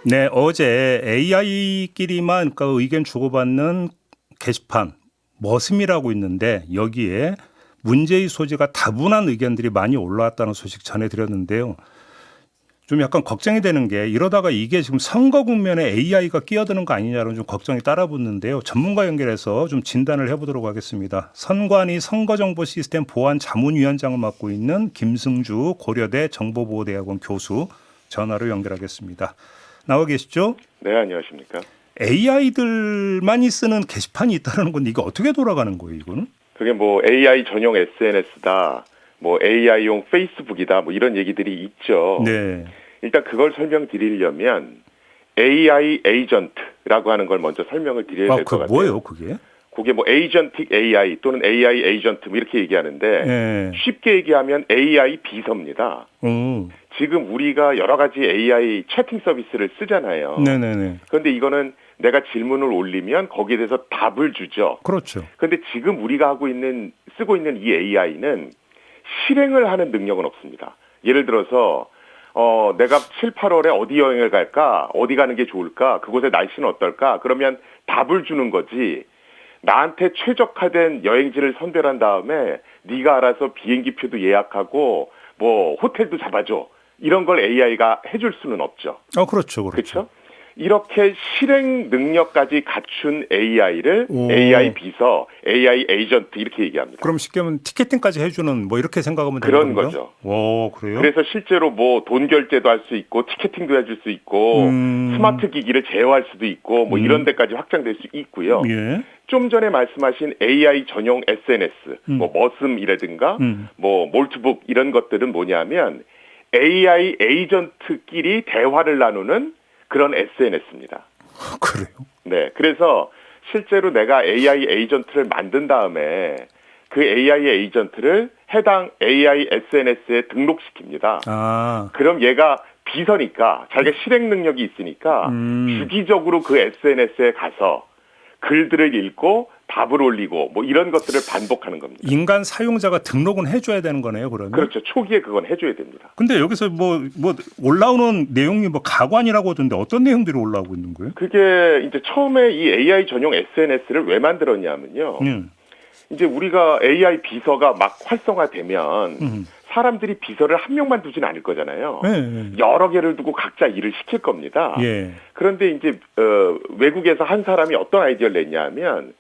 네, 어제 AI끼리만 그러니까 의견 주고받는 게시판 머슴이라고 있는데 여기에 문제의 소지가 다분한 의견들이 많이 올라왔다는 소식 전해드렸는데요. 좀 약간 걱정이 되는 게 이러다가 이게 지금 선거 국면에 AI가 끼어드는 거 아니냐는 좀 걱정이 따라붙는데요. 전문가 연결해서 좀 진단을 해보도록 하겠습니다. 선관위 선거정보시스템 보안 자문위원장을 맡고 있는 김승주 고려대 정보보호대학원 교수 전화로 연결하겠습니다. 나와 계시죠? 네, 안녕하십니까. AI들만이 쓰는 게시판이 있다는 건데 이게 어떻게 돌아가는 거예요, 이거는? 그게 뭐 AI 전용 SNS다, 뭐 AI용 페이스북이다, 뭐 이런 얘기들이 있죠. 네. 일단 그걸 설명드리려면 AI 에이전트라고 하는 걸 먼저 설명을 드려야 될 것 같아요. 뭐예요, 그게? 그게 뭐 에이전틱 AI 또는 AI 에이전트 뭐 이렇게 얘기하는데 네. 쉽게 얘기하면 AI 비서입니다. 지금 우리가 여러 가지 AI 채팅 서비스를 쓰잖아요. 네네네. 그런데 이거는 내가 질문을 올리면 거기에 대해서 답을 주죠. 그렇죠. 그런데 지금 우리가 쓰고 있는 이 AI는 실행을 하는 능력은 없습니다. 예를 들어서 내가 7, 8월에 어디 여행을 갈까? 어디 가는 게 좋을까? 그곳의 날씨는 어떨까? 그러면 답을 주는 거지. 나한테 최적화된 여행지를 선별한 다음에 네가 알아서 비행기표도 예약하고 뭐 호텔도 잡아줘. 이런 걸 AI가 해줄 수는 없죠. 그렇죠. 그렇죠? 이렇게 실행 능력까지 갖춘 AI를 AI 비서, AI 에이전트 이렇게 얘기합니다. 그럼 쉽게 하면 티켓팅까지 해주는 뭐 이렇게 생각하면 되는 그런 건가요? 거죠. 오, 그래요? 그래서 실제로 뭐 돈 결제도 할 수 있고 티켓팅도 해줄 수 있고 스마트 기기를 제어할 수도 있고 뭐 이런 데까지 확장될 수 있고요. 예. 좀 전에 말씀하신 AI 전용 SNS, 뭐 머슴이라든가 뭐 몰트북 이런 것들은 뭐냐면 AI 에이전트끼리 대화를 나누는 그런 SNS입니다. 그래요? 네, 그래서 실제로 내가 AI 에이전트를 만든 다음에 그 AI 에이전트를 해당 AI SNS에 등록시킵니다. 그럼 얘가 비서니까 자기가 실행 능력이 있으니까 주기적으로 그 SNS에 가서 글들을 읽고 답을 올리고 뭐 이런 것들을 반복하는 겁니다. 인간 사용자가 등록은 해줘야 되는 거네요, 그러면? 그렇죠. 초기에 그건 해줘야 됩니다. 근데 여기서 뭐 올라오는 내용이 뭐 가관이라고 하던데 어떤 내용들이 올라오고 있는 거예요? 그게 이제 처음에 이 AI 전용 SNS를 왜 만들었냐면요. 이제 우리가 AI 비서가 막 활성화되면 사람들이 비서를 한 명만 두진 않을 거잖아요. 여러 개를 두고 각자 일을 시킬 겁니다. 그런데 이제 외국에서 한 사람이 어떤 아이디어를 냈냐면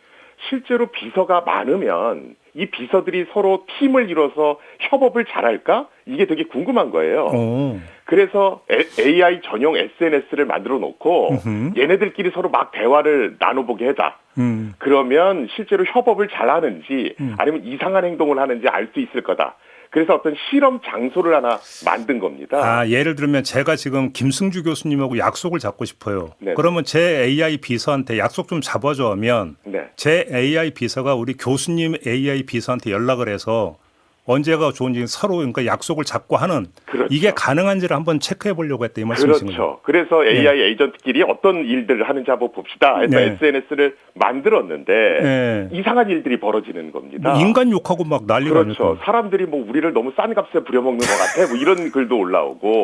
실제로 비서가 많으면 이 비서들이 서로 팀을 이뤄서 협업을 잘할까? 이게 되게 궁금한 거예요. 그래서 AI 전용 SNS를 만들어 놓고 얘네들끼리 서로 막 대화를 나눠보게 해다. 그러면 실제로 협업을 잘하는지 아니면 이상한 행동을 하는지 알 수 있을 거다. 그래서 어떤 실험 장소를 하나 만든 겁니다. 예를 들면 제가 지금 김승주 교수님하고 약속을 잡고 싶어요. 네네. 그러면 제 AI 비서한테 약속 좀 잡아줘 하면 제 AI 비서가 우리 교수님 AI 비서한테 연락을 해서 언제가 좋은지 서로 그러니까 약속을 잡고 하는 이게 가능한지를 한번 체크해 보려고 했다 이 말씀이신가요? 그렇죠. 그래서 AI 에이전트끼리 어떤 일들을 하는지 한번 봅시다 해서 SNS를 만들었는데 이상한 일들이 벌어지는 겁니다. 뭐 인간 욕하고 막 난리가 그렇죠. 아닐까. 사람들이 뭐 우리를 너무 싼 값에 부려먹는 것 같아. 뭐 이런 글도 올라오고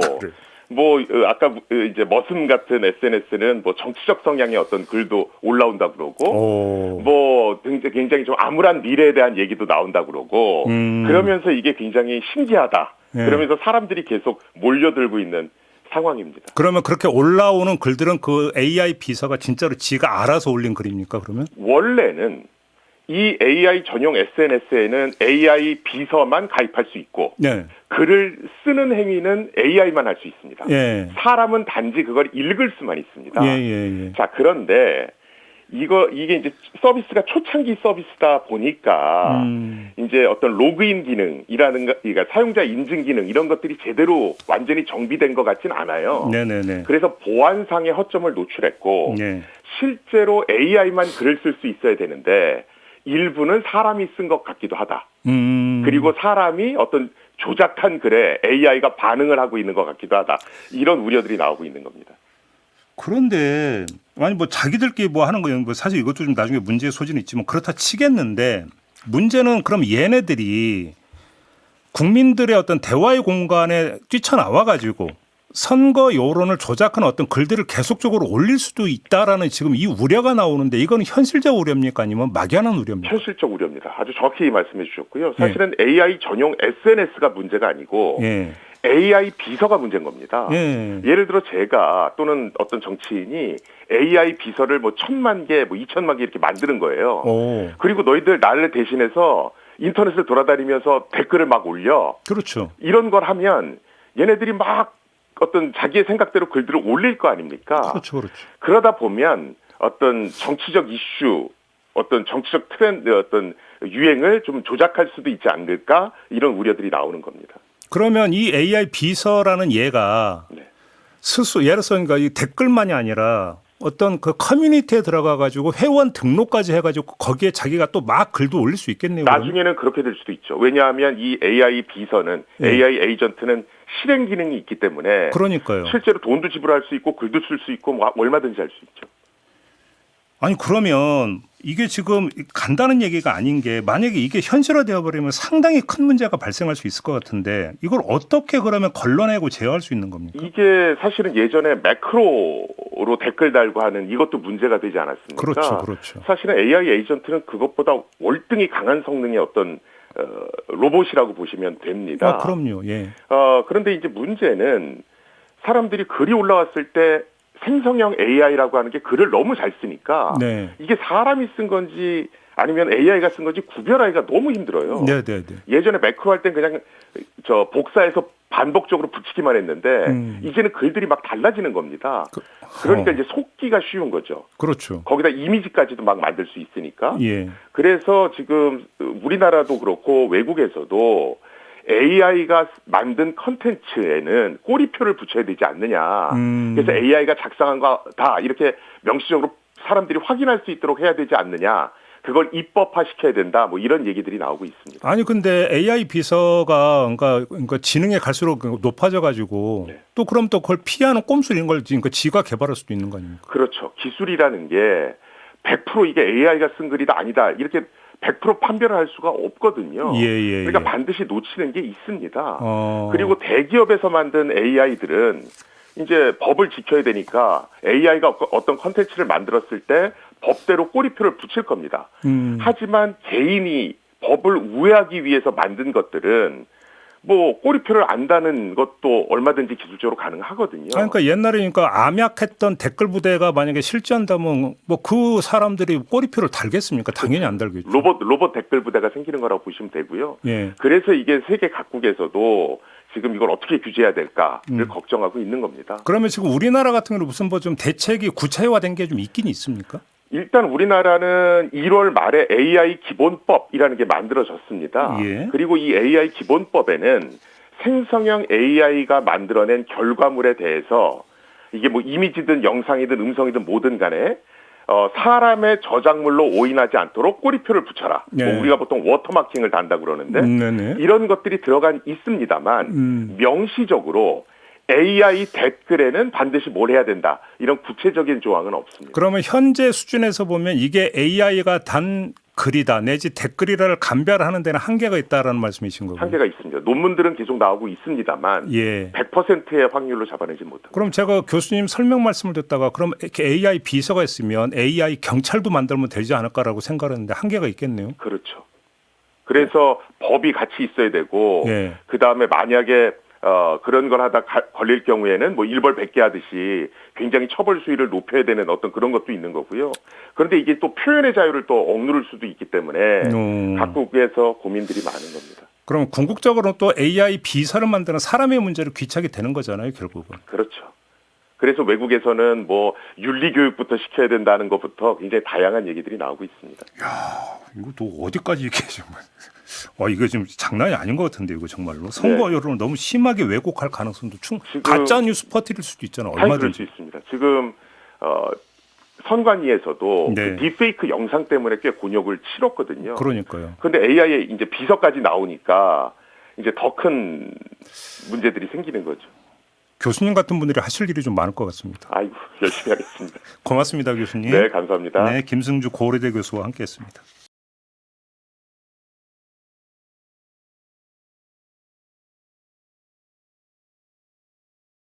뭐 아까 이제 머슴 같은 SNS는 뭐 정치적 성향의 어떤 글도 올라온다 그러고 뭐 굉장히 좀 암울한 미래에 대한 얘기도 나온다 그러고 그러면서 이게 굉장히 신기하다. 그러면서 사람들이 계속 몰려들고 있는 상황입니다. 그러면 그렇게 올라오는 글들은 그 AI 비서가 진짜로 지가 알아서 올린 글입니까 그러면? 원래는 이 AI 전용 SNS에는 AI 비서만 가입할 수 있고 글을 쓰는 행위는 AI만 할 수 있습니다. 사람은 단지 그걸 읽을 수만 있습니다. 자, 그런데 이게 이제 서비스가 초창기 서비스다 보니까 이제 어떤 로그인 기능이라는가, 그러니까 사용자 인증 기능 이런 것들이 제대로 완전히 정비된 것 같진 않아요. 그래서 보안상의 허점을 노출했고 실제로 AI만 글을 쓸 수 있어야 되는데 일부는 사람이 쓴 것 같기도 하다. 그리고 사람이 어떤 조작한 글에 AI가 반응을 하고 있는 것 같기도 하다. 이런 우려들이 나오고 있는 겁니다. 그런데 아니 뭐 자기들끼리 뭐 하는 거예요. 뭐 사실 이것도 좀 나중에 문제의 소지는 있지만 그렇다 치겠는데 문제는 그럼 얘네들이 국민들의 어떤 대화의 공간에 뛰쳐나와 가지고 선거 여론을 조작하는 어떤 글들을 계속적으로 올릴 수도 있다라는 지금 이 우려가 나오는데 이건 현실적 우려입니까 아니면 막연한 우려입니까? 현실적 우려입니다. 아주 정확히 말씀해 주셨고요. 사실은 AI 전용 SNS가 문제가 아니고 AI 비서가 문제인 겁니다. 예를 들어 제가 또는 어떤 정치인이 AI 비서를 뭐 1,000만 개, 뭐 2,000만 개 이렇게 만드는 거예요. 그리고 너희들 나를 대신해서 인터넷을 돌아다니면서 댓글을 막 올려. 그렇죠. 이런 걸 하면 얘네들이 막 어떤 자기의 생각대로 글들을 올릴 거 아닙니까? 그렇죠, 그렇죠. 그러다 보면 어떤 정치적 이슈, 어떤 정치적 트렌드, 어떤 유행을 좀 조작할 수도 있지 않을까 이런 우려들이 나오는 겁니다. 그러면 이 AI 비서라는 얘가 스스로 예를 들어서 그러니까 이 댓글만이 아니라 어떤 그 커뮤니티에 들어가 가지고 회원 등록까지 해가지고 거기에 자기가 또 막 글도 올릴 수 있겠네요. 나중에는 그렇게 될 수도 있죠. 왜냐하면 이 AI 비서는 AI 에이전트는 실행 기능이 있기 때문에 그러니까요. 실제로 돈도 지불할 수 있고 글도 쓸 수 있고 뭐 얼마든지 할 수 있죠. 아니 그러면 이게 지금 간단한 얘기가 아닌 게 만약에 이게 현실화되어 버리면 상당히 큰 문제가 발생할 수 있을 것 같은데 이걸 어떻게 그러면 걸러내고 제어할 수 있는 겁니까? 이게 사실은 예전에 매크로로 댓글 달고 하는 이것도 문제가 되지 않았습니까? 그렇죠, 그렇죠. 사실은 AI 에이전트는 그것보다 월등히 강한 성능의 어떤 로봇이라고 보시면 됩니다. 그럼요. 예. 그런데 이제 문제는 사람들이 글이 올라왔을 때 생성형 AI라고 하는 게 글을 너무 잘 쓰니까 이게 사람이 쓴 건지 아니면 AI가 쓴 건지 구별하기가 너무 힘들어요. 예전에 매크로 할 땐 그냥 복사해서 반복적으로 붙이기만 했는데 이제는 글들이 막 달라지는 겁니다. 그러니까 이제 속기가 쉬운 거죠. 그렇죠. 거기다 이미지까지도 막 만들 수 있으니까. 그래서 지금 우리나라도 그렇고 외국에서도 AI가 만든 컨텐츠에는 꼬리표를 붙여야 되지 않느냐. 그래서 AI가 작성한 거다 이렇게 명시적으로 사람들이 확인할 수 있도록 해야 되지 않느냐. 그걸 입법화 시켜야 된다. 뭐 이런 얘기들이 나오고 있습니다. 아니 근데 AI 비서가 그러니까 지능이 갈수록 높아져 가지고 또 그럼 또 그걸 피하는 꼼수 이런 걸 지가 개발할 수도 있는 거 아닙니까? 그렇죠. 기술이라는 게 100% 이게 AI가 쓴 글이다 아니다. 이렇게 100% 판별을 할 수가 없거든요. 그러니까 반드시 놓치는 게 있습니다. 그리고 대기업에서 만든 AI들은 이제 법을 지켜야 되니까 AI가 어떤 컨텐츠를 만들었을 때 법대로 꼬리표를 붙일 겁니다. 하지만 개인이 법을 우회하기 위해서 만든 것들은 뭐 꼬리표를 안다는 것도 얼마든지 기술적으로 가능하거든요. 그러니까 옛날에 그러니까 암약했던 댓글 부대가 만약에 실제한다면 뭐 그 사람들이 꼬리표를 달겠습니까? 당연히 안 달겠죠. 로봇 댓글 부대가 생기는 거라고 보시면 되고요. 그래서 이게 세계 각국에서도 지금 이걸 어떻게 규제해야 될까를 걱정하고 있는 겁니다. 그러면 지금 우리나라 같은 경우는 무슨 뭐 좀 대책이 구체화된 게 좀 있긴 있습니까? 일단 우리나라는 1월 말에 AI 기본법이라는 게 만들어졌습니다. 그리고 이 AI 기본법에는 생성형 AI가 만들어낸 결과물에 대해서 이게 뭐 이미지든 영상이든 음성이든 뭐든 간에 사람의 저작물로 오인하지 않도록 꼬리표를 붙여라. 뭐 우리가 보통 워터마킹을 단다고 그러는데 이런 것들이 들어간 있습니다만 명시적으로 AI 댓글에는 반드시 뭘 해야 된다. 이런 구체적인 조항은 없습니다. 그러면 현재 수준에서 보면 이게 AI가 단 글이다 내지 댓글이라를 감별하는 데는 한계가 있다라는 말씀이신 거고요. 한계가 있습니다. 논문들은 계속 나오고 있습니다만 100%의 확률로 잡아내지 못합니다. 그럼 제가 교수님 설명 말씀을 듣다가 그럼 이렇게 AI 비서가 있으면 AI 경찰도 만들면 되지 않을까라고 생각했는데 한계가 있겠네요. 그렇죠. 그래서 법이 같이 있어야 되고 그다음에 만약에 그런 걸 하다 걸릴 경우에는 뭐 일벌 100개 하듯이 굉장히 처벌 수위를 높여야 되는 어떤 그런 것도 있는 거고요. 그런데 이게 또 표현의 자유를 또 억누를 수도 있기 때문에 각국에서 고민들이 많은 겁니다. 그럼 궁극적으로 또 AI 비서를 만드는 사람의 문제를 귀착이 되는 거잖아요, 결국은. 그렇죠. 그래서 외국에서는 뭐 윤리 교육부터 시켜야 된다는 것부터 굉장히 다양한 얘기들이 나오고 있습니다. 야, 이거 또 어디까지 이렇게 정말. 이거 지금 장난이 아닌 것 같은데 이거 정말로 선거 여론을 너무 심하게 왜곡할 가능성도 가짜 뉴스 퍼뜨릴 수도 있잖아요. 얼마든지 그럴 수 있습니다. 지금 선관위에서도 그 딥페이크 영상 때문에 꽤 곤욕을 치렀거든요. 그러니까요. 그런데 AI의 이제 비서까지 나오니까 이제 더 큰 문제들이 생기는 거죠. 교수님 같은 분들이 하실 일이 좀 많을 것 같습니다. 아이고 열심히 하겠습니다. 고맙습니다, 교수님. 네, 감사합니다. 네, 김승주 고려대 교수와 함께했습니다.